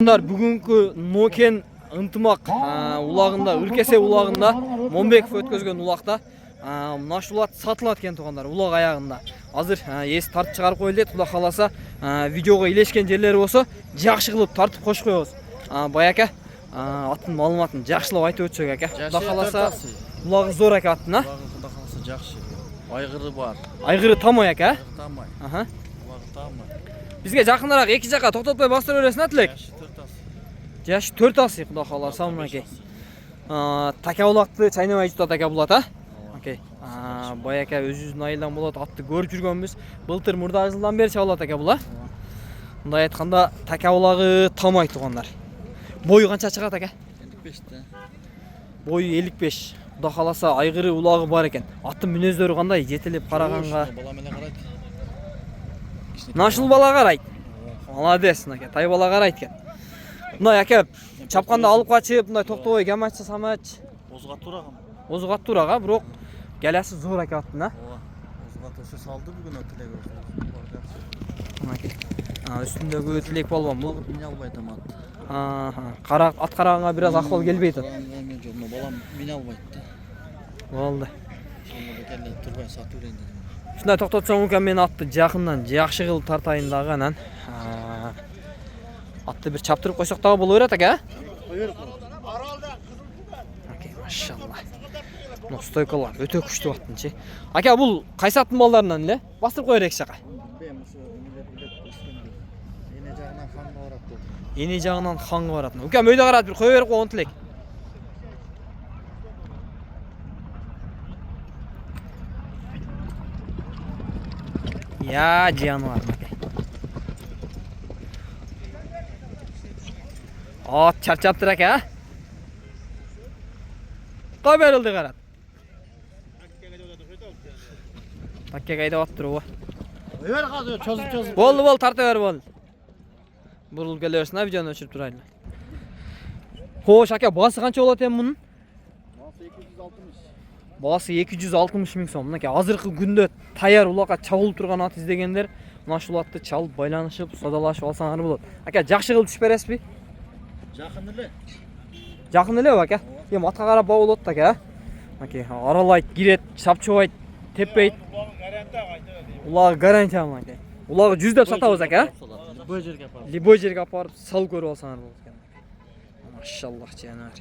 Бүгінгі Нокен ынтымақ улағында, үркесе улағында Момбеков өткізген улақта мынаш улат сатылат кен туғандар улақ аяғында. Азыр есі тартып шығарып қойылды. Құда қаласа видеоға илешкен жерлері болса, жақсы қылып тартып қош қойыңыз. Баяке аттың малыматын жақсылап айтып өтсек әке. Құда қаласа улағы зор әке аттың, Құда қаласа жақсы. Айғыры бар. Айғыры тамай әке? Тамай. Аха. Улағы тамай. Бізге жақынырақ екі жаққа тоқтатпай бастыра бересін әтілек. Жашы 4 асы құда қаласа мұнакей. Таке олақты чайнамай жұта таке болады, Окей. Баяке өз-өзін айылдан болады, атты көріп жүргенбіз. Былтыр мұрда жылдан бері чабыла таке бұла. Мұндай айтқанда таке олағы тамай туғандар. Бойы қанша шыға таке? 55-те. Бойы 55. Құда қаласа айғыры улағы бар екен. Аттың мінездері қандай жетелеп қарағанға. Нашыл бала қарайды. Молодец, тай бала қарайды кен. Мындай әке чапқанда алып қачып, мындай тоқтауы гамачы самач. Озға тұрағым. Озға тұраға, бірақ гәләсі зор әке аттың, Озға төсі салды бүгін өтілек өтілек. Үстіндегі өтілек болған бұл. Мен албайтым атты. Ат қарағанға біраз ақыл келбейді. Балам мен албайды. Болды. Тұрбай сату рейді. Шындай тоқтатсам өкен мен атты жақыннан жақшы қылып тартайындағы әнен. Атты бір чаптырып қойсақтағы бұл өрет әке? Окей, машалла. Стойкалар өте күшті аттың ше. Әке бұл қайсы аттың балдарынан ле? Бастырып қойыр ек шақа? Ене жағынан қанға баратын. Өкен өйді қарат бір қой өріп қоғын тілек. Я, жануар. Ат чарчап тұр әке, Қой берілді қарат. Такке қайда бат тұру. Болды, тарты бер болды. Бұрыл келерсін, видеоны өшіріп тұрайын. Хош, әке, басы қанша болады ең мұның? Басы 260 мың сом. Азырқы күнде таяр улақа чағылып тұрған ат іздегендер, мұнаш улатты чалып, байланышып, содалашып алсаңар болады. Әке, жақшы қылып түшперес бі? Жақын іле бәке? Ем атқа қарап бауыл отты әке? Аралайды, кирет, шапчуайды, теппейді. Улағы гарантия мұн әке. Улағы 100 деп сатауыз әке? Любой жерге апарып, сал көріп алсаңар болады. Машаллах, жанар.